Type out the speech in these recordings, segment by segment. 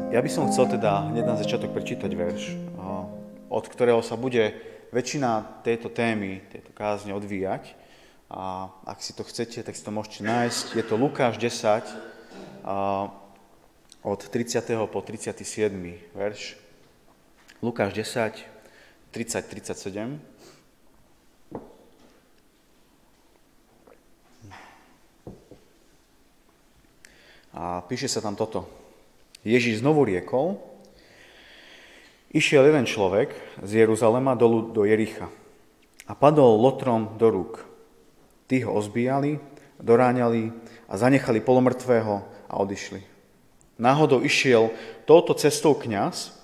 Ja by som chcel teda hneď na začiatok prečítať verš, od ktorého sa bude väčšina tejto témy, tejto kázne odvíjať. A ak si to chcete, tak si to môžete nájsť. Je to Lukáš 10, od 30. po 37. verš. Lukáš 10, 30-37. A píše sa tam toto. Ježiš znovu riekol, išiel jeden človek z Jeruzalema dolu do Jericha a padol lotrom do rúk. Tí ho ozbíjali, doráňali a zanechali polomrtvého a odišli. Náhodou išiel touto cestou kňaz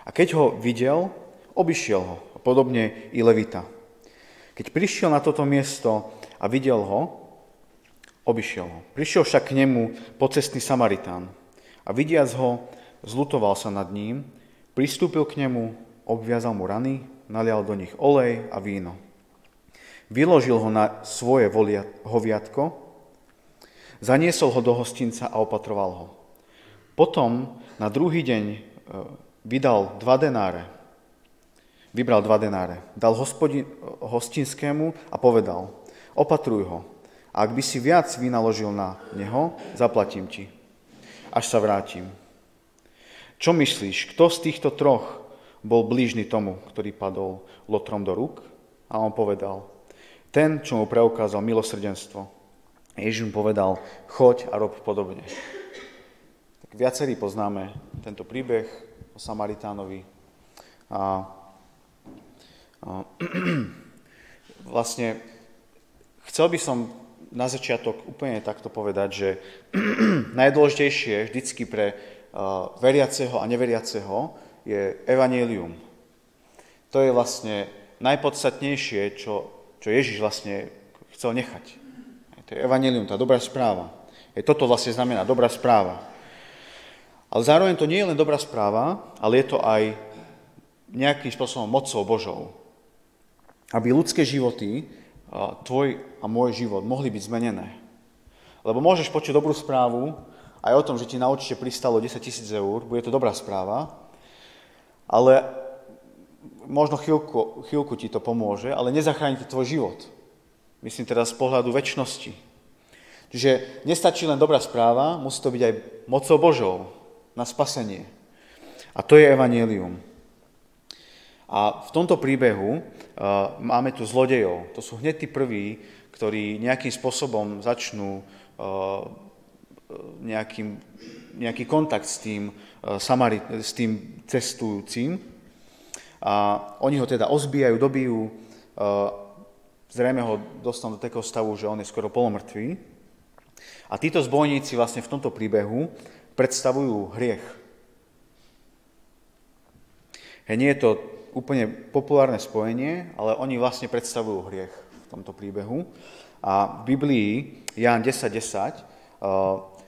a keď ho videl, obišiel ho, podobne i Levita. Keď prišiel na toto miesto a videl ho, obišiel ho. Prišiel však k nemu pocestný Samaritán a vidiac ho, zľutoval sa nad ním, pristúpil k nemu, obviazal mu rany, nalial do nich olej a víno. Vyložil ho na svoje hoviatko, zaniesol ho do hostinca a opatroval ho. Potom na druhý deň vybral 2 denáre, dal hostinskému a povedal, opatruj ho, a ak by si viac vynaložil na neho, zaplatím ti, až sa vrátim. Čo myslíš, kto z týchto troch bol blížny tomu, ktorý padol lotrom do rúk? A on povedal, ten, čo mu preukázal milosrdenstvo. Ježiš mu povedal, choď a rob podobne. Tak viacerí poznáme tento príbeh o Samaritánovi. Vlastne chcel by som na začiatok úplne takto povedať, že najdôležitejšie vždycky pre veriaceho a neveriaceho je evanjelium. To je vlastne najpodstatnejšie, čo Ježiš vlastne chcel nechať. To je evanjelium, tá dobrá správa. Toto vlastne znamená dobrá správa. Ale zároveň to nie je len dobrá správa, ale je to aj nejakým spôsobom mocou Božou. Aby ľudské životy, tvoj a môj život, mohli byť zmenené. Lebo môžeš počuť dobrú správu aj o tom, že ti na účte pristalo 10 000 eur, bude to dobrá správa, ale možno chvíľku ti to pomôže, ale nezachráni ti tvoj život. Myslím teraz z pohľadu večnosti. Čiže nestačí len dobrá správa, musí to byť aj mocou Božou na spasenie. A to je evanjelium. A v tomto príbehu máme tu zlodejov. To sú hneď tí prví, ktorí nejakým spôsobom začnú nejaký kontakt s tým cestujúcim. A oni ho teda ozbíjajú, dobijú, zrejme ho dostanú do takého stavu, že on je skoro polomrtvý. A títo zbojníci vlastne v tomto príbehu predstavujú hriech. Nie je to úplne populárne spojenie, ale oni vlastne predstavujú hriech v tomto príbehu. A v Biblii Ján 10.10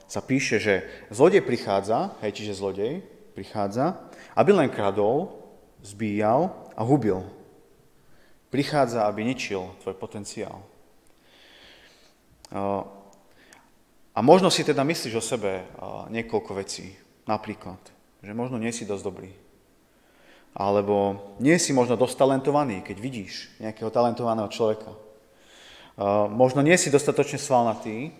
sa píše, že zlodej prichádza, čiže zlodej prichádza, aby len kradol, zbíjal a hubil. Prichádza, aby ničil tvoj potenciál. A možno si teda myslíš o sebe niekoľko vecí. Napríklad, že možno nie si dosť dobrý. Alebo nie si možno dosť talentovaný, keď vidíš nejakého talentovaného človeka. Možno nie si dostatočne svalnatý,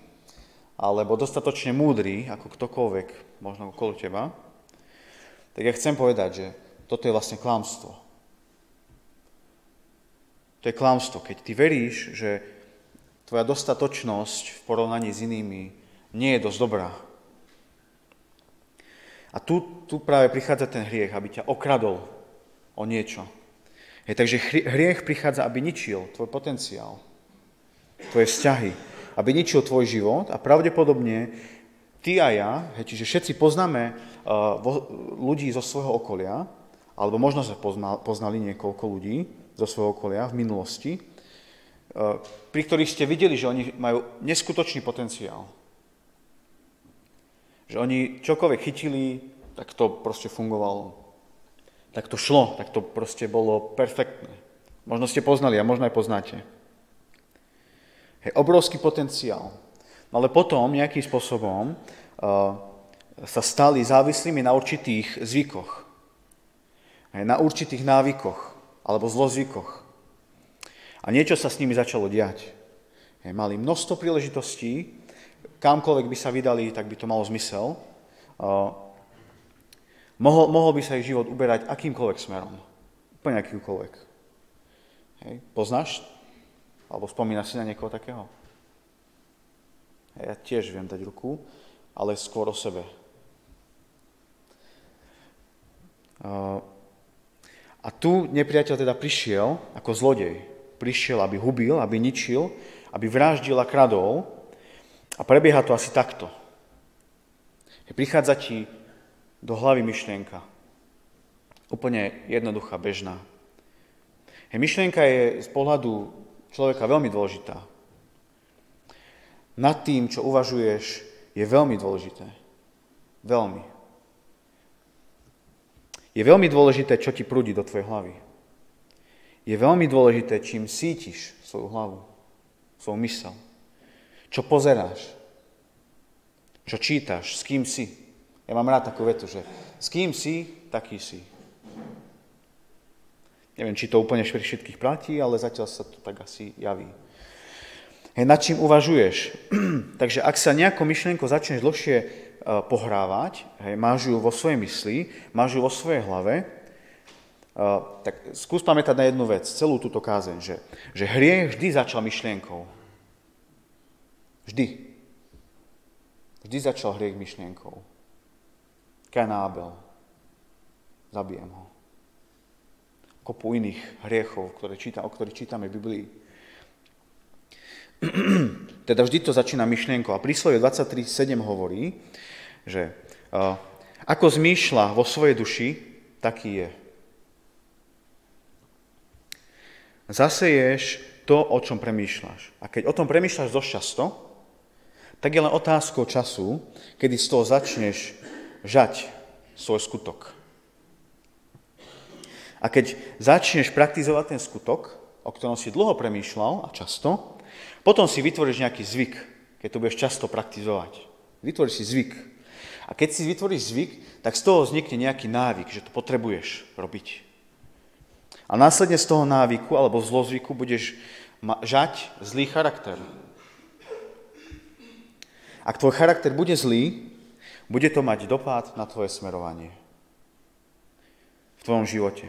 alebo dostatočne múdry, ako ktokoľvek, možno okolo teba. Tak ja chcem povedať, že toto je vlastne klamstvo. To je klamstvo, keď ty veríš, že tvoja dostatočnosť v porovnaní s inými nie je dosť dobrá. A tu práve prichádza ten hriech, aby ťa okradol o niečo. Takže hriech prichádza, aby ničil tvoj potenciál, tvoje vzťahy, aby ničil tvoj život a pravdepodobne ty a ja, čiže všetci poznáme ľudí zo svojho okolia, alebo možno sa poznali niekoľko ľudí zo svojho okolia v minulosti, pri ktorých ste videli, že oni majú neskutočný potenciál. Že oni čokoľvek chytili, tak to proste fungovalo. Tak to šlo, tak to proste bolo perfektné. Možno ste poznali a možno aj poznáte. Obrovský potenciál. No ale potom nejakým spôsobom sa stali závislými na určitých zvykoch, na určitých návykoch alebo zlozvykoch. A niečo sa s nimi začalo diať. Mali množstvo príležitostí, kamkoľvek by sa vydali, tak by to malo zmysel. Mohol by sa ich život uberať akýmkoľvek smerom. Úplne akýmkoľvek. Poznáš? Alebo spomínaš si na niekoho takého? Ja tiež viem dať ruku, ale skôr o sebe. A tu nepriateľ teda prišiel ako zlodej. Prišiel, aby hubil, aby ničil, aby vraždil a kradol. A prebieha to asi takto. Prichádza ti do hlavy myšlienka. Úplne jednoduchá, bežná. Myšlienka je z pohľadu človeka veľmi dôležitá. Nad tým, čo uvažuješ, je veľmi dôležité. Veľmi. Je veľmi dôležité, čo ti prúdi do tvojej hlavy. Je veľmi dôležité, čím sítiš svoju hlavu, svoju mysel. Čo pozeráš, čo čítaš, s kým si. Ja mám rád takú vetu, že s kým si, taký si. Neviem, či to úplne všetkých platí, ale zatiaľ sa to tak asi javí. Nad čím uvažuješ? Takže ak sa nejakou myšlienkou začneš dlhšie pohrávať, máš ju vo svojej mysli, máš ju vo svojej hlave, tak skús pamätať na jednu vec, celú túto kázeň, že hriech vždy začal myšlienkou. Vždy. Vždy začal hriech myšlienkou. Kain a Abel. Zabijem ho. Kopu iných hriechov, o ktorých čítame v Biblii. Teda vždy to začína myšlienkou. A príslovie 23.7 hovorí, že ako zmýšľa vo svojej duši, taký je. Zaseješ to, o čom premýšľaš. A keď o tom premýšľaš dosť často, tak je len otázkou času, kedy z toho začneš žať svoj skutok. A keď začneš praktizovať ten skutok, o ktorom si dlho premýšľal a často, potom si vytvoríš nejaký zvyk, keď to budeš často praktizovať. Vytvoríš si zvyk. A keď si vytvoríš zvyk, tak z toho vznikne nejaký návyk, že to potrebuješ robiť. A následne z toho návyku alebo zlozvyku budeš žať zlý charakter. Ak tvoj charakter bude zlý, bude to mať dopad na tvoje smerovanie v tvojom živote.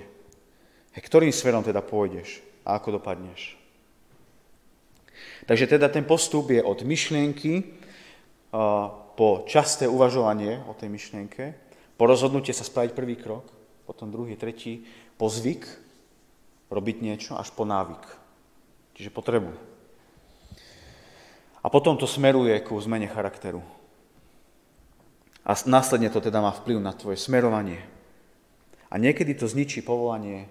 Ktorým smerom teda pôjdeš a ako dopadneš? Takže teda ten postup je od myšlienky po časté uvažovanie o tej myšlienke, po rozhodnutie sa spraviť prvý krok, potom druhý, tretí, po zvyk robiť niečo, až po návyk, čiže potrebu. A potom to smeruje ku zmene charakteru. A následne to teda má vplyv na tvoje smerovanie. A niekedy to zničí povolanie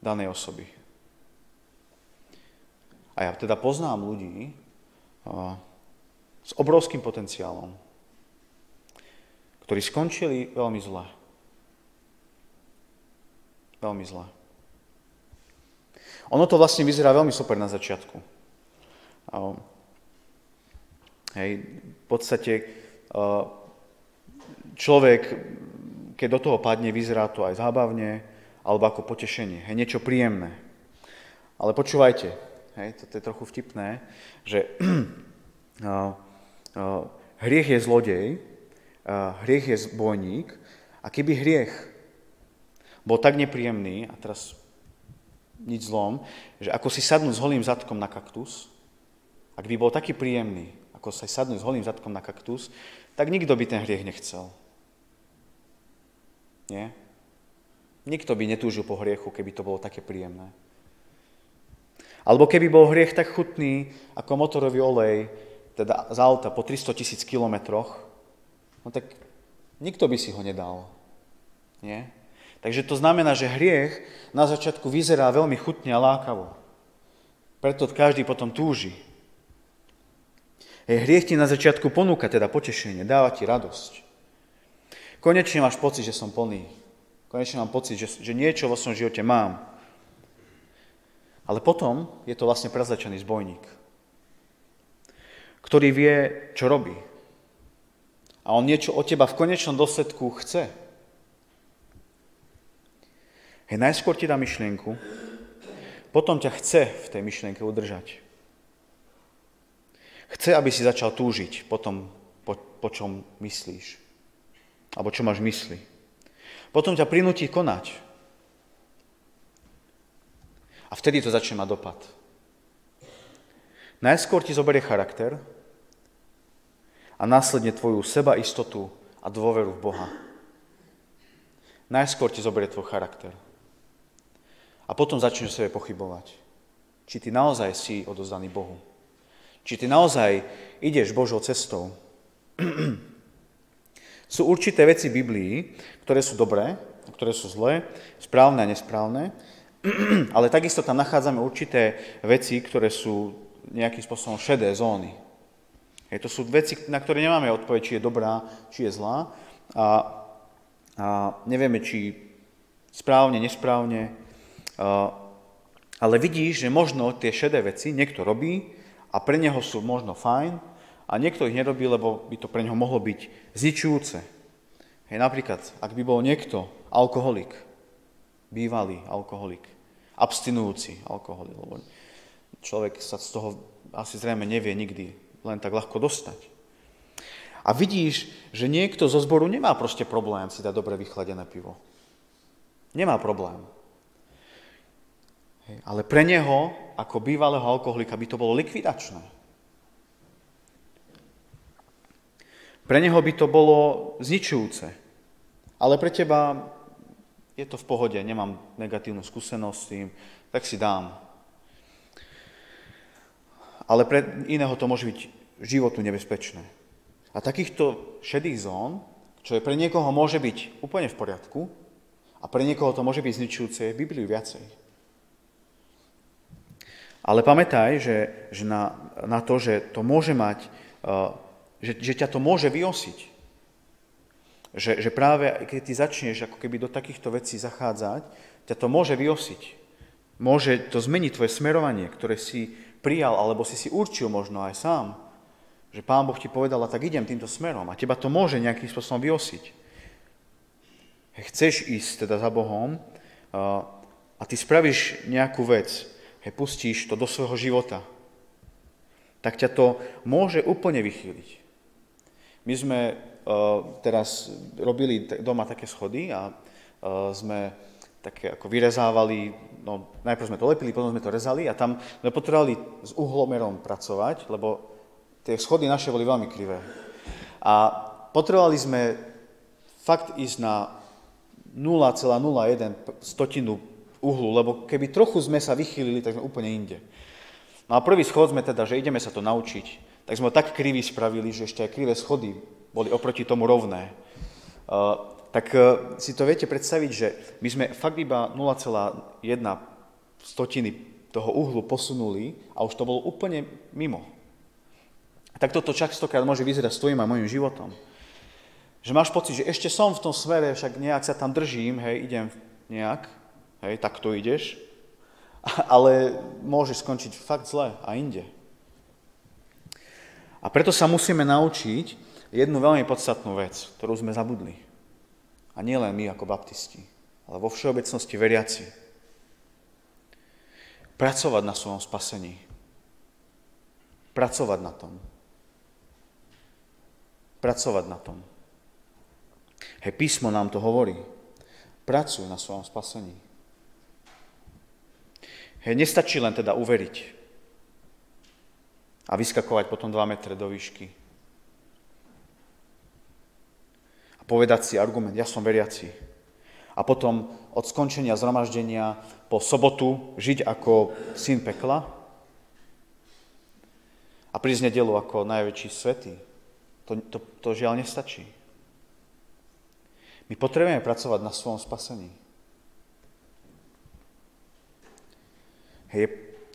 danej osoby. A ja teda poznám ľudí s obrovským potenciálom, ktorí skončili veľmi zle. Veľmi zle. Ono to vlastne vyzerá veľmi super na začiatku. V podstate človek, keď do toho padne, vyzerá to aj zábavne, alebo ako potešenie, niečo príjemné. Ale počúvajte, toto je trochu vtipné, že hriech je zlodej, hriech je zbojník a keby hriech bol tak nepríjemný, a teraz nič zlom, že ako si sadnúť s holým zadkom na kaktus, ak by bol taký príjemný, ako sa sadnúť s holým zadkom na kaktus, tak nikto by ten hriech nechcel. Nie? Nikto by netúžil po hriechu, keby to bolo také príjemné. Alebo keby bol hriech tak chutný, ako motorový olej, teda z auta po 300 000 kilometroch, no tak nikto by si ho nedal. Nie? Takže to znamená, že hriech na začiatku vyzerá veľmi chutne a lákavo. Preto každý potom túži. Hriech ti na začiatku ponúka teda potešenie, dáva ti radosť. Konečne máš pocit, že som plný. Konečne mám pocit, že niečo vo svojom živote mám. Ale potom je to vlastne prezlečený zbojník, ktorý vie, čo robí. A on niečo od teba v konečnom dôsledku chce. Hej, najskôr ti dá myšlienku, potom ťa chce v tej myšlienke udržať. Chce, aby si začal túžiť po tom, po čom myslíš. Alebo čo máš v mysli. Potom ťa prinúti konať. A vtedy to začne mať dopad. Najskôr ti zoberie charakter a následne tvoju sebaistotu a dôveru v Boha. Najskôr ti zoberie tvoj charakter. A potom začneš sebe pochybovať. Či ty naozaj si odovzdaný Bohu. Či ty naozaj ideš Božou cestou. Sú určité veci v Biblii, ktoré sú dobré, ktoré sú zlé, správne a nesprávne, ale takisto tam nachádzame určité veci, ktoré sú nejakým spôsobom šedé zóny. To sú veci, na ktoré nemáme odpoveď, či je dobrá, či je zlá. A nevieme, či správne, nesprávne. Ale vidíš, že možno tie šedé veci niekto robí a pre neho sú možno fajn a niekto ich nerobí, lebo by to pre neho mohlo byť zničujúce. Napríklad, ak by bol niekto alkoholik, bývalý alkoholik, abstinujúci alkoholik, lebo človek sa z toho asi zrejme nevie nikdy len tak ľahko dostať. A vidíš, že niekto zo zboru nemá proste problém si dať dobre vychladené pivo. Nemá problém. Ale pre neho, ako bývalého alkoholika, by to bolo likvidačné. Pre neho by to bolo zničujúce. Ale pre teba je to v pohode, nemám negatívnu skúsenosť s tým, tak si dám. Ale pre iného to môže byť životu nebezpečné. A takýchto šedých zón, čo je pre niekoho môže byť úplne v poriadku a pre niekoho to môže byť zničujúce, je v Biblii viacej. Ale pamätaj, že na to, že to môže mať, že ťa to môže vyosiť. Že práve keď ty začneš ako keby do takýchto vecí zachádzať, ťa to môže vyosiť. Môže to zmeniť tvoje smerovanie, ktoré si prijal, alebo si určil možno aj sám. Že Pán Boh ti povedal, a tak idem týmto smerom. A teba to môže nejakým spôsobom vyosiť. Chceš ísť teda za Bohom a ty spravíš nejakú vec, pustíš to do svojho života, tak ťa to môže úplne vychýliť. My sme teraz robili doma také schody a sme také ako vyrezávali, najprv sme to lepili, potom sme to rezali a tam sme potrebovali s uhlomerom pracovať, lebo tie schody naše boli veľmi krivé. A potrebovali sme fakt ísť na 0,01 uhlu, lebo keby trochu sme sa vychýlili, tak sme úplne inde. No a prvý schod sme teda, že ideme sa to naučiť, tak sme ho tak krivý spravili, že ešte aj krivé schody boli oproti tomu rovné. Tak si to viete predstaviť, že my sme fakt iba 0,1 toho uhlu posunuli a už to bolo úplne mimo. Tak toto častokrát môže vyzerať s tvojím a mojím životom. Že máš pocit, že ešte som v tom smere, však nejak sa tam držím, idem nejak, tak to ideš, ale môžeš skončiť fakt zle a inde. A preto sa musíme naučiť jednu veľmi podstatnú vec, ktorú sme zabudli. A nie len my ako baptisti, ale vo všeobecnosti veriaci. Pracovať na svojom spasení. Pracovať na tom. Pracovať na tom. Písmo nám to hovorí. Pracuj na svojom spasení. Nestačí len teda uveriť a vyskakovať potom 2 metre do výšky. A povedať si argument, ja som veriaci. A potom od skončenia zhromaždenia po sobotu žiť ako syn pekla a prísť nedeľu ako najväčší svätý. To žiaľ nestačí. My potrebujeme pracovať na svojom spasení.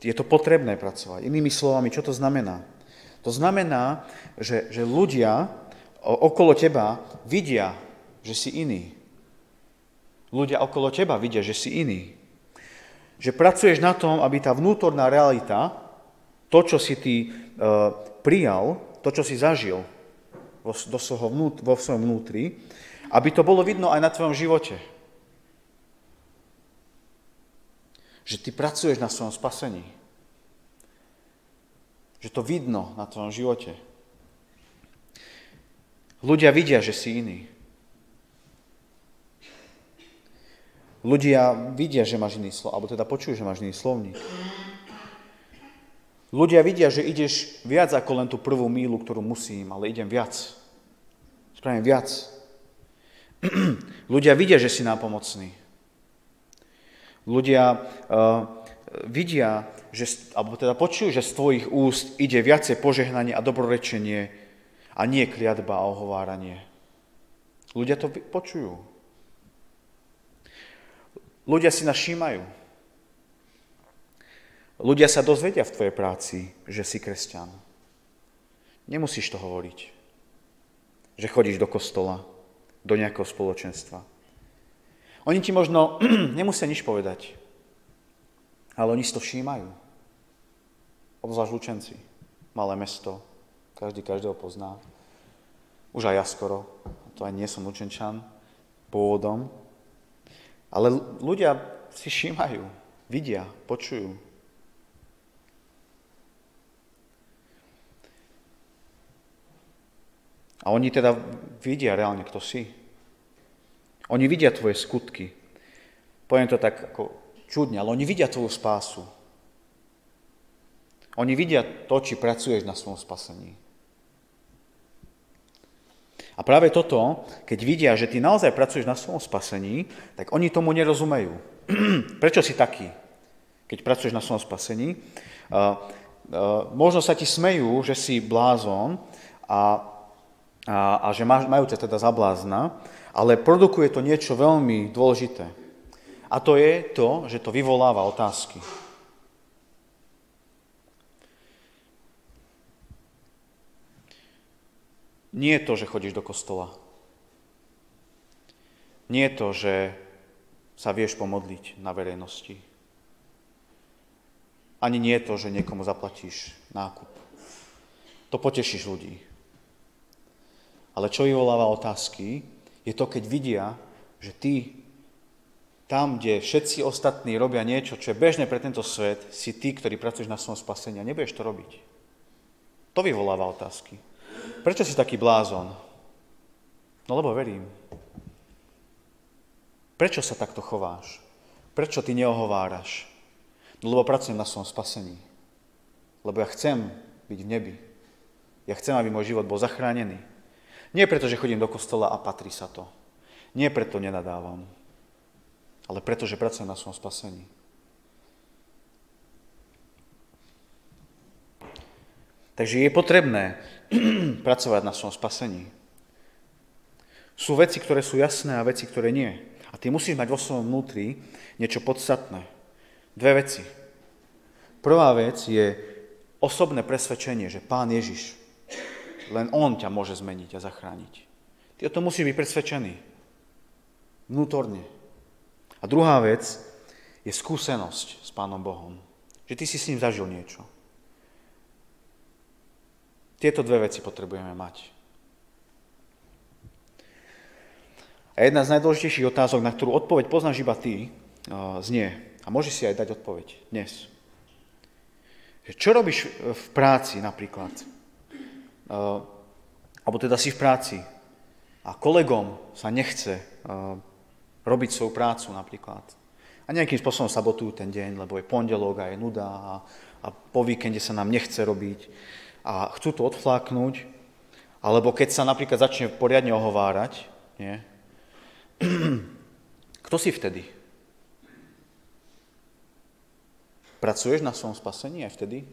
Je to potrebné pracovať. Inými slovami, čo to znamená? To znamená, že ľudia okolo teba vidia, že si iný. Ľudia okolo teba vidia, že si iný. Že pracuješ na tom, aby tá vnútorná realita, to, čo si ty prijal, to, čo si zažil, vo svojom vnútri, aby to bolo vidno aj na tvojom živote. Že ty pracuješ na svojom spasení. Že to vidno na tvojom živote. Ľudia vidia, že si iný. Ľudia vidia, že máš iný slovník, alebo teda počujú, že máš iný slovník. Ľudia vidia, že ideš viac ako len tú prvú mílu, ktorú musím, ale idem viac. Spravím viac. Ľudia vidia, že si nápomocný. Ľudia vidia, alebo teda počujú, že z tvojich úst ide viacej požehnanie a dobrorečenie a nie kliatba a ohováranie. Ľudia to počujú. Ľudia si nás všímajú. Ľudia sa dozvedia v tvojej práci, že si kresťan. Nemusíš to hovoriť. Že chodíš do kostola, do nejakého spoločenstva. Oni ti možno nemusia nič povedať, ale oni si to všímajú. Obzvlášť Lučenci, malé mesto, každý každého pozná. Už aj ja skoro, to aj nie som Lučenčan pôvodom, ale ľudia si všímajú, vidia, počujú. A oni teda vidia reálne, kto si. Oni vidia tvoje skutky. Poviem to tak ako čudne, ale oni vidia tvoju spásu. Oni vidia to, či pracuješ na svojom spasení. A práve toto, keď vidia, že ty naozaj pracuješ na svojom spasení, tak oni tomu nerozumejú. Prečo si taký, keď pracuješ na svojom spasení? Možno sa ti smejú, že si blázon a že majú ťa teda za blázna, ale produkuje to niečo veľmi dôležité. A to je to, že to vyvoláva otázky. Nie je to, že chodíš do kostola. Nie je to, že sa vieš pomodliť na verejnosti. Ani nie je to, že niekomu zaplatíš nákup. To potešíš ľudí. Ale čo vyvoláva otázky, je to, keď vidia, že ty tam, kde všetci ostatní robia niečo, čo je bežné pre tento svet, si ty, ktorý pracuješ na svojom spasení a nebudeš to robiť. To vyvoláva otázky. Prečo si taký blázon? No lebo verím. Prečo sa takto chováš? Prečo ty neohováraš? No lebo pracujem na svojom spasení. Lebo ja chcem byť v nebi. Ja chcem, aby môj život bol zachránený. Nie preto, že chodím do kostola a patrí sa to. Nie preto nenadávam. Ale preto, že pracujem na svojom spasení. Takže je potrebné pracovať na svojom spasení. Sú veci, ktoré sú jasné a veci, ktoré nie. A ty musíš mať vo svojom vnútri niečo podstatné. Dve veci. Prvá vec je osobné presvedčenie, že Pán Ježiš, len On ťa môže zmeniť a zachrániť. Ty o tom musíš byť presvedčený. Vnútorne. A druhá vec je skúsenosť s Pánom Bohom. Že ty si s ním zažil niečo. Tieto dve veci potrebujeme mať. A jedna z najdôležitejších otázok, na ktorú odpoveď poznáš iba ty, znie, a môžeš si aj dať odpoveď dnes. Čo robíš v práci napríklad? Alebo teda si v práci a kolegom sa nechce robiť svoju prácu napríklad. A nejakým spôsobom sabotujú ten deň, lebo je pondelok a je nuda a po víkende sa nám nechce robiť a chcú to odfláknuť. Alebo keď sa napríklad začne poriadne ohovárať, nie? Kto si vtedy? Pracuješ na svojom spasení aj vtedy?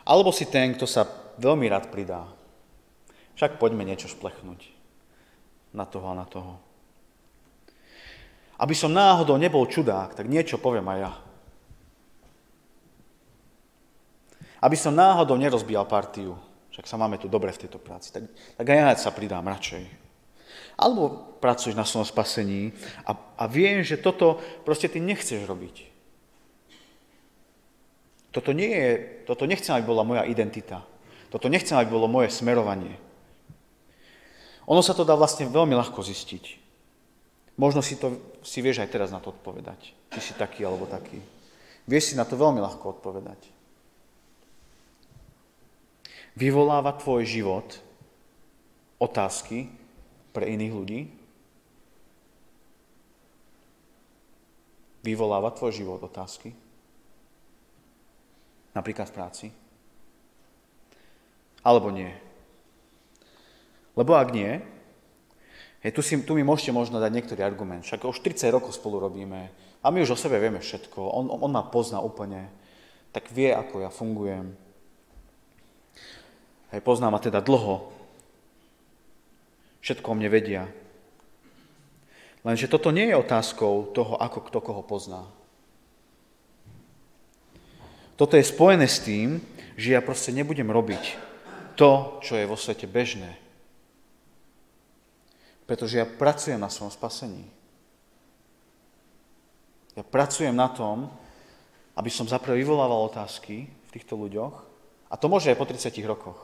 Alebo si ten, kto sa veľmi rád pridá. Však poďme niečo šplechnúť na toho a na toho. Aby som náhodou nebol čudák, tak niečo poviem aj ja. Aby som náhodou nerozbíjal partiu, však sa máme tu dobre v tejto práci, tak aj ja sa pridám radšej. Alebo pracuješ na svojom spasení a viem, že toto proste ty nechceš robiť. Toto nechcem, aby bola moja identita. Toto nechcem, aby bolo moje smerovanie. Ono sa to dá vlastne veľmi ľahko zistiť. Možno si vieš aj teraz na to odpovedať. Či si taký alebo taký. Vieš si na to veľmi ľahko odpovedať. Vyvoláva tvoj život otázky pre iných ľudí? Vyvoláva tvoj život otázky? Napríklad v práci? Alebo nie? Lebo ak nie, tu mi môžete možno dať niektorý argument. Však už 30 rokov spolu robíme a my už o sebe vieme všetko. On ma pozná úplne, tak vie, ako ja fungujem. Pozná ma teda dlho. Všetko o mne vedia. Lenže toto nie je otázkou toho, ako kto koho pozná. Toto je spojené s tým, že ja proste nebudem robiť to, čo je vo svete bežné. Pretože ja pracujem na svojom spasení. Ja pracujem na tom, aby som zaprvé vyvolával otázky v týchto ľuďoch, a to môže aj po 30 rokoch.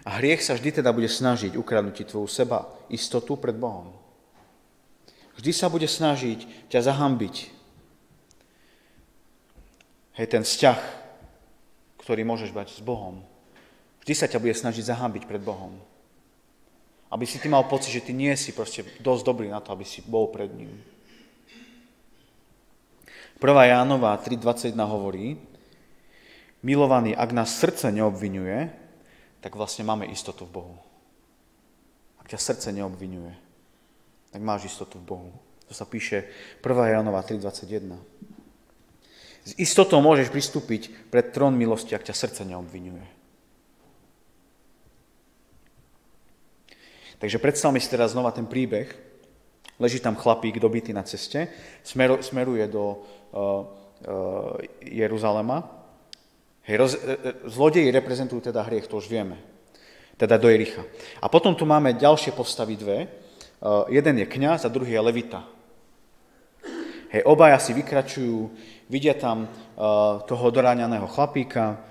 A hriech sa vždy teda bude snažiť ukradnúť ti tvoju seba istotu pred Bohom. Vždy sa bude snažiť ťa zahambiť. Ten vzťah, ktorý môžeš mať s Bohom, vždy sa ťa bude snažiť zahambiť pred Bohom. Aby si ty mal pocit, že ty nie si proste dosť dobrý na to, aby si bol pred ním. 1. Jánova 3.21 hovorí: milovaní, ak nás srdce neobviňuje, tak vlastne máme istotu v Bohu. Ak ťa srdce neobviňuje, tak máš istotu v Bohu. To sa píše 1. Jánova 3.21. S istotou môžeš pristúpiť pred trón milosti, ak ťa srdce neobviňuje. Takže predstavme si teraz znova ten príbeh. Leží tam chlapík dobitý na ceste, smeruje do Jeruzalema. Zlodeji reprezentujú teda hriech, to už vieme. Teda do Jericha. A potom tu máme ďalšie postavy dve. Jeden je kňaz a druhý je levita. Obaja si vykračujú, vidia tam toho doráňaného chlapíka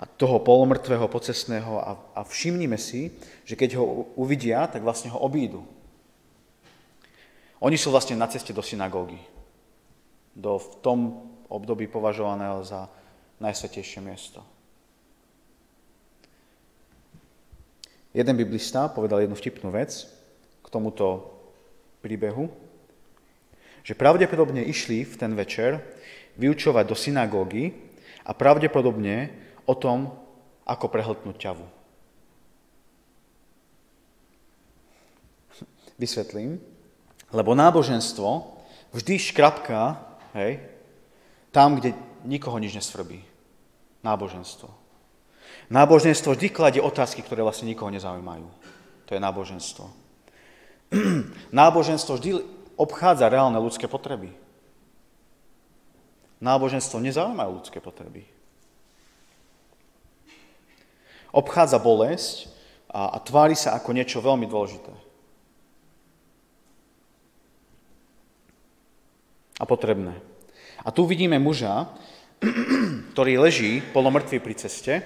a toho polomrtvého, pocestného a všimnime si, že keď ho uvidia, tak vlastne ho obídu. Oni sú vlastne na ceste do synagógy. V tom období považovaného za najsvätejšie miesto. Jeden biblista povedal jednu vtipnú vec k tomuto príbehu, že pravdepodobne išli v ten večer vyučovať do synagógy a pravdepodobne o tom, ako prehltnúť ťavu. Vysvetlím. Lebo náboženstvo vždy škrapká, tam, kde nikoho nič nesvrbí. Náboženstvo. Náboženstvo vždy kladie otázky, ktoré vlastne nikoho nezaujímajú. To je náboženstvo. Náboženstvo vždy obchádza reálne ľudské potreby. Náboženstvo nezaujímajú ľudské potreby. Obchádza bolesť a tvári sa ako niečo veľmi dôležité. A potrebné. A tu vidíme muža, ktorý leží polomrtvý pri ceste,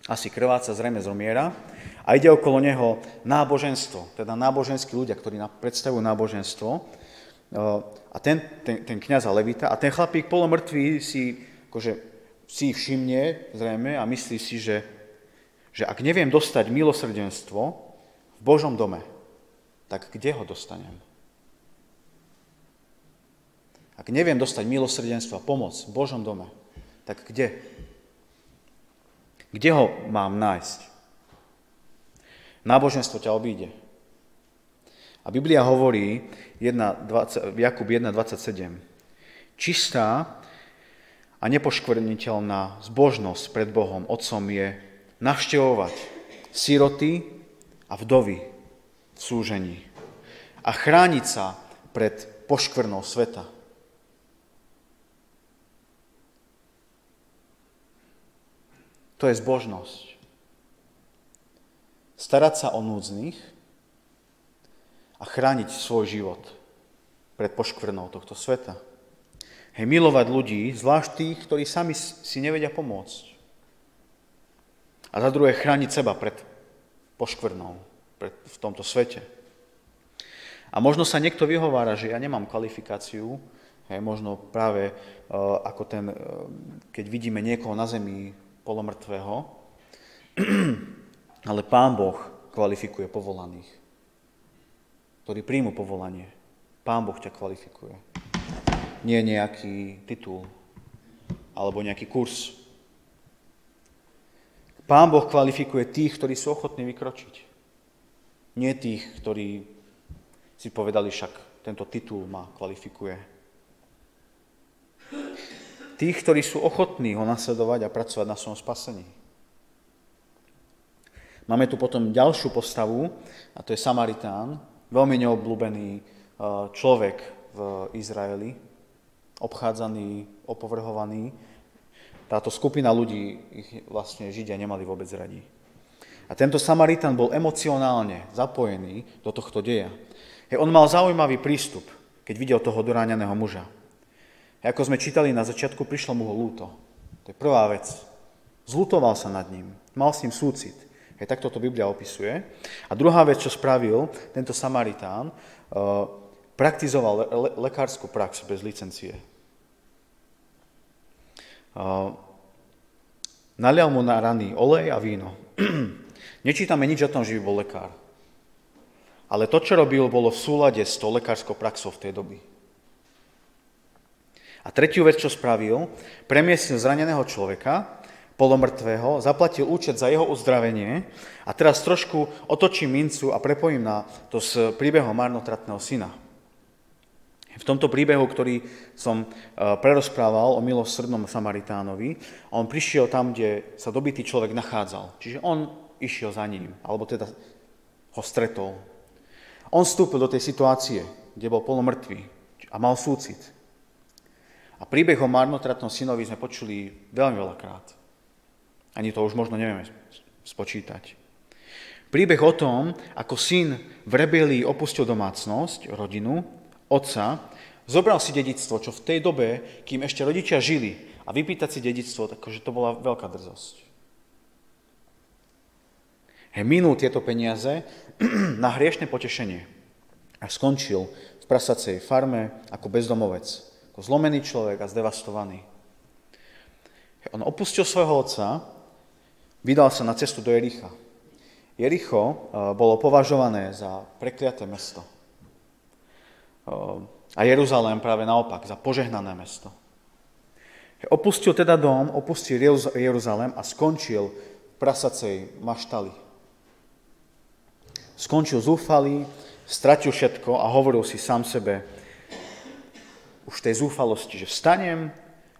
asi krváca, zrejme zomiera, a ide okolo neho náboženstvo, teda náboženskí ľudia, ktorí predstavujú náboženstvo, a ten kňaz a levita, a ten chlapík polomrtvý si ich všimne, zrejme, a myslí si, že ak neviem dostať milosrdenstvo v Božom dome, tak kde ho dostanem? Ak neviem dostať milosrdenstvo a pomoc v Božom dome, tak kde? Kde ho mám nájsť? Náboženstvo ťa obíde. A Biblia hovorí v Jakub 1.27. Čistá a nepoškvrniteľná zbožnosť pred Bohom Otcom je navštevovať siroty a vdovy v súžení a chrániť sa pred poškvrnou sveta. To je zbožnosť. Starať sa o núdznych a chrániť svoj život pred poškvrnou tohto sveta. Hej, milovať ľudí, zvlášť tých, ktorí sami si nevedia pomôcť. A za druhé, chrániť seba pred poškvrnou v tomto svete. A možno sa niekto vyhovára, že ja nemám kvalifikáciu, hej, možno práve ako keď vidíme niekoho na zemi polomrtvého, ale Pán Boh kvalifikuje povolaných, ktorí príjmu povolanie. Pán Boh ťa kvalifikuje. Nie nejaký titul alebo nejaký kurz. Pán Boh kvalifikuje tých, ktorí sú ochotní vykročiť. Nie tých, ktorí si povedali, však tento titul ma kvalifikuje. Tých, ktorí sú ochotní ho nasledovať a pracovať na svojom spasení. Máme tu potom ďalšiu postavu, a to je Samaritán, veľmi neobľúbený človek v Izraeli, obchádzaný, opovrhovaný. Táto skupina ľudí, ich vlastne Židia nemali vôbec radi. A tento Samaritán bol emocionálne zapojený do tohto deja. On mal zaujímavý prístup, keď videl toho doráňaného muža. Ako sme čítali na začiatku, prišlo mu ho ľúto. To je prvá vec. Zľutoval sa nad ním, mal s ním súcit. Takto to Biblia opisuje. A druhá vec, čo spravil tento Samaritán, praktizoval lekárskú prax bez licencie. Nalial mu na rany olej a víno. Nečítame nič o tom, že by bol lekár. Ale to, čo robil, bolo v súlade s tou lekárskou praxou v tej doby. A tretiu vec, čo spravil, premiestnil zraneného človeka, polomrtvého, zaplatil účet za jeho uzdravenie a teraz trošku otočím mincu a prepojím na to s príbehom marnotratného syna. V tomto príbehu, ktorý som prerozprával o milosrdnom Samaritánovi, on prišiel tam, kde sa dobitý človek nachádzal. Čiže on išiel za ním, alebo teda ho stretol. On vstúpil do tej situácie, kde bol polomrtvý a mal súcit. A príbeh o marnotratnom synovi sme počuli veľmi veľakrát. Ani to už možno nevieme spočítať. Príbeh o tom, ako syn v rebelii opustil domácnosť, rodinu, otca, zobral si dedičstvo, čo v tej dobe, kým ešte rodičia žili, a vypýtať si dedičstvo, takže to bola veľká drzosť. Minul tieto peniaze na hriešne potešenie a skončil v prasacej farme ako bezdomovec, ako zlomený človek a zdevastovaný. On opustil svojho otca, vydal sa na cestu do Jericha. Jericho bolo považované za prekliaté mesto. A Jeruzalém práve naopak, za požehnané mesto. Opustil teda dom, opustil Jeruzalém a skončil v prasacej maštali. Skončil zúfalý, stratil všetko a hovoril si sám sebe už tej zúfalosti, že vstanem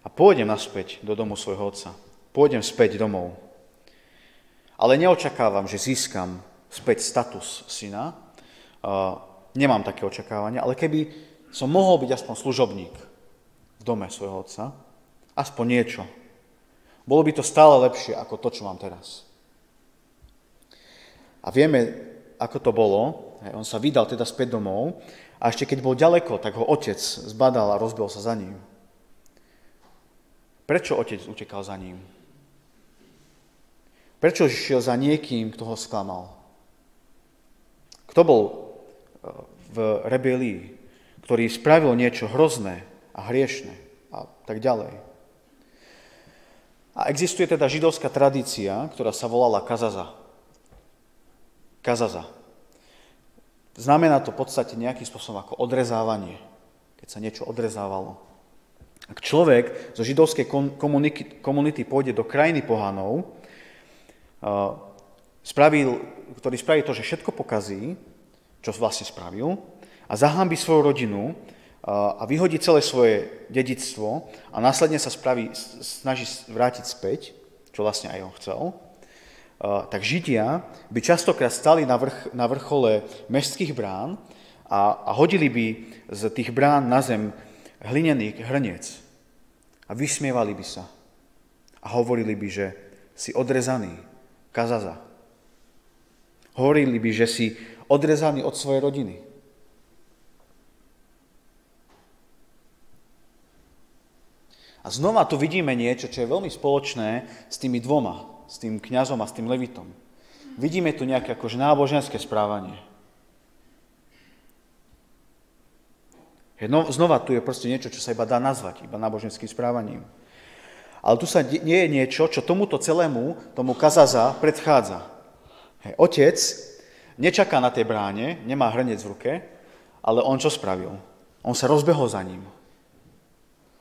a pôjdem naspäť do domu svojho otca. Pôjdem späť domov. Ale neočakávam, že získam späť status syna. Nemám také očakávania, ale keby som mohol byť aspoň služobník v dome svojho otca, aspoň niečo, bolo by to stále lepšie ako to, čo mám teraz. A vieme, ako to bolo. On sa vydal teda späť domov a ešte keď bol ďaleko, tak ho otec zbadal a rozbil sa za ním. Prečo otec utekal za ním? Prečo šiel za niekým, kto ho sklamal? Kto bol v rebelii, ktorý spravil niečo hrozné a hriešne a tak ďalej? A existuje teda židovská tradícia, ktorá sa volala kazaza. Kazaza. Znamená to v podstate nejakým spôsobom ako odrezávanie, keď sa niečo odrezávalo. Ak človek zo židovskej komunity pôjde do krajiny pohanov, ktorý spraví to, že všetko pokazí, čo vlastne spravil, a zahanbí svoju rodinu a vyhodí celé svoje dedičstvo a následne sa snaží vrátiť späť, čo vlastne aj on chcel, tak Židia by častokrát stali na vrchole mestských brán a hodili by z tých brán na zem hlinený hrniec a vysmievali by sa a hovorili by, že si odrezaný, kazaza. Hovorili by, že si odrezaný od svojej rodiny. A znova tu vidíme niečo, čo je veľmi spoločné s tými dvoma, s tým kňazom a s tým levitom. Vidíme tu nejaké akože náboženské správanie. Znova tu je proste niečo, čo sa iba dá nazvať, iba náboženským správaním. Ale tu sa nie je niečo, čo tomuto celému, tomu kazaza predchádza. Otec nečaká na tej bráne, nemá hrnec v ruke, ale on čo spravil? On sa rozbehol za ním,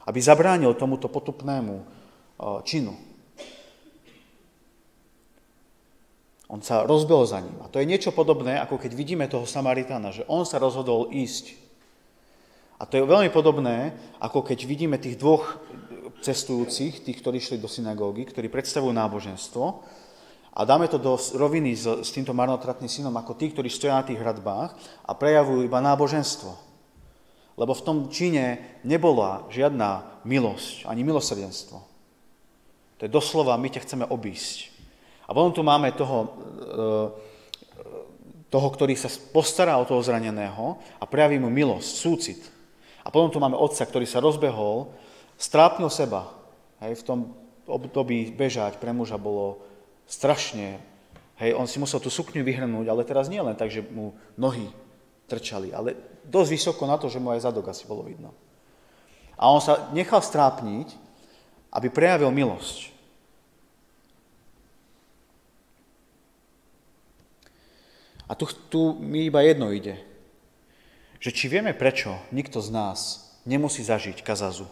aby zabránil tomuto potupnému činu. On sa rozbehol za ním. A to je niečo podobné, ako keď vidíme toho Samaritána, že on sa rozhodol ísť. A to je veľmi podobné, ako keď vidíme tých dvoch cestujúcich, tých, ktorí šli do synagógy, ktorí predstavujú náboženstvo, a dáme to do roviny s týmto marnotratným synom ako tí, ktorí stoja na tých hradbách a prejavujú iba náboženstvo. Lebo v tom čine nebola žiadna milosť, ani milosrdenstvo. To je doslova, my ťa chceme obísť. A potom tu máme toho, ktorý sa postará o toho zraneného a prejaví mu milosť, súcit. A potom tu máme otca, ktorý sa rozbehol, strápnil seba. Hej, v tom období bežať pre muža bolo strašne. Hej, on si musel tú sukňu vyhrnúť, ale teraz nie len tak, že mu nohy trčali, ale dosť vysoko na to, že mu aj zadok asi bolo vidno. A on sa nechal strápniť, aby prejavil milosť. A tu mi iba jedno ide, že či vieme, prečo nikto z nás nemusí zažiť kazazu.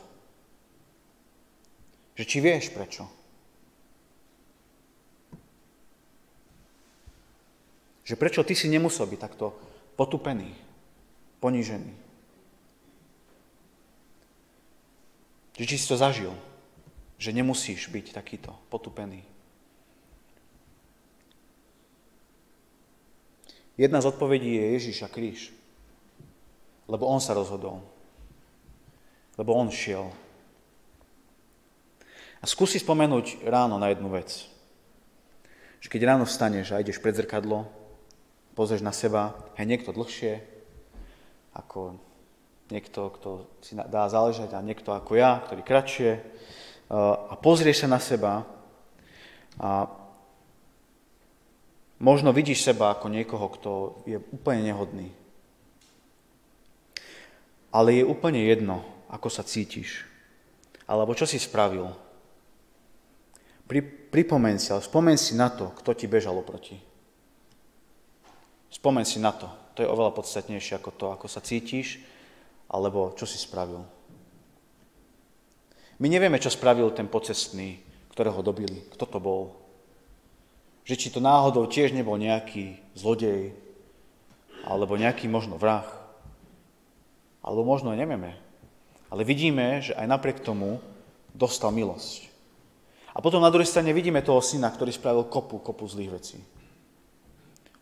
Že či vieš prečo. Že prečo ty si nemusel byť takto potupený, ponížený. Že či si to zažil, že nemusíš byť takýto potupený. Jedna z odpovedí je Ježiš a kríž. Lebo on sa rozhodol. Lebo on šiel. A skúsi spomenúť ráno na jednu vec. Že keď ráno vstaneš a ideš pred zrkadlo, pozrieš na seba, niekto dlhšie, ako niekto, kto si dá záležať, a niekto ako ja, ktorý kratšie, a pozrieš sa na seba a možno vidíš seba ako niekoho, kto je úplne nehodný. Ale je úplne jedno, ako sa cítiš, alebo čo si spravil. Pripomeň si, ale spomeň si na to, kto ti bežal oproti. Spomeň si na to. To je oveľa podstatnejšie ako to, ako sa cítiš, alebo čo si spravil. My nevieme, čo spravil ten pocestný, ktorého dobili. Kto to bol? Že či to náhodou tiež nebol nejaký zlodej, alebo nejaký možno vrah. Alebo možno nevieme. Ale vidíme, že aj napriek tomu dostal milosť. A potom na druhej strane vidíme toho syna, ktorý spravil kopu zlých vecí.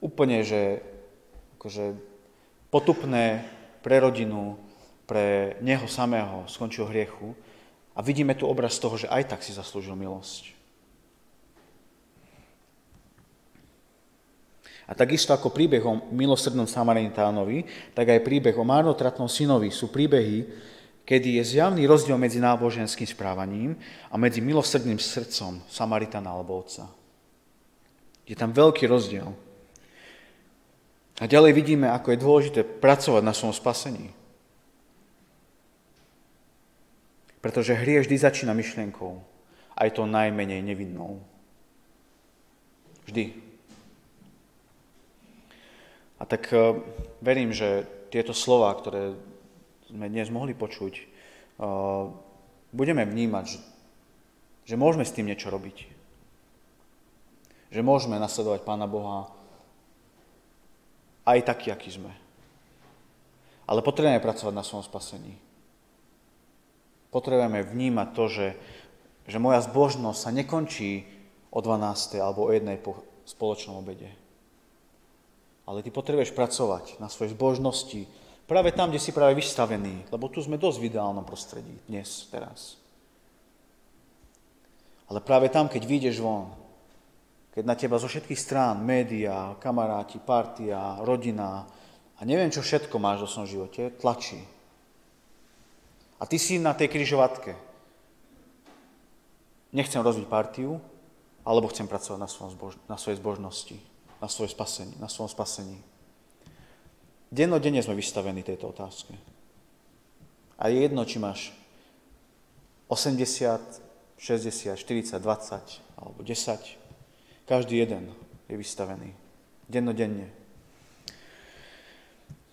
Úplne, že akože potupné pre rodinu, pre neho samého skončil hriechu. A vidíme tu obraz toho, že aj tak si zaslúžil milosť. A takisto ako príbeh o milosrdnom Samaritánovi, tak aj príbeh o marnotratnom synovi sú príbehy, kedy je zjavný rozdiel medzi náboženským správaním a medzi milosrdným srdcom Samaritána alebo otca. Je tam veľký rozdiel. A ďalej vidíme, ako je dôležité pracovať na svojom spasení. Pretože hriech vždy začína myšlienkou, aj to najmenej nevinnou. Vždy. A tak verím, že tieto slová, ktoré sme dnes mohli počuť, budeme vnímať, že môžeme s tým niečo robiť. Že môžeme nasledovať Pána Boha aj taký, aký sme. Ale potrebujeme pracovať na svojom spasení. Potrebujeme vnímať to, že moja zbožnosť sa nekončí o 12. alebo o 1. po spoločnom obede. Ale ty potrebuješ pracovať na svojej zbožnosti práve tam, kde si práve vystavený, lebo tu sme dosť v ideálnom prostredí dnes, teraz. Ale práve tam, keď vyjdeš von, keď na teba zo všetkých strán, médiá, kamaráti, partia, rodina a neviem, čo všetko máš vo svojom živote, tlačí. A ty si na tej križovatke nechcem rozbiť partiu, alebo chcem pracovať na svojej zbožnosti, na svojom spasení. Dennodenne sme vystavení tejto otázke. A je jedno, či máš 80, 60, 40, 20 alebo 10. Každý jeden je vystavený. Dennodenne.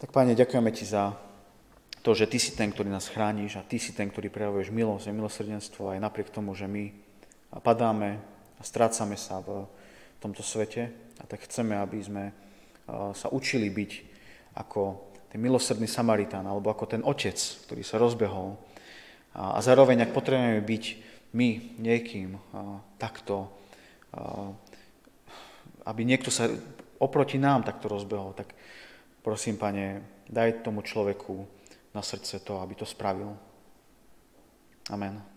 Tak, Pane, ďakujeme Ti za to, že Ty si ten, ktorý nás chrániš a Ty si ten, ktorý prejavuješ milosť a milosrdenstvo aj napriek tomu, že my padáme a strácame sa v tomto svete. A tak chceme, aby sme sa učili byť ako ten milosrdný Samaritán alebo ako ten otec, ktorý sa rozbehol. A zároveň, ak potrebujeme byť my niekým takto, aby niekto sa oproti nám takto rozbehol, tak prosím, Pane, daj tomu človeku na srdce to, aby to spravil. Amen.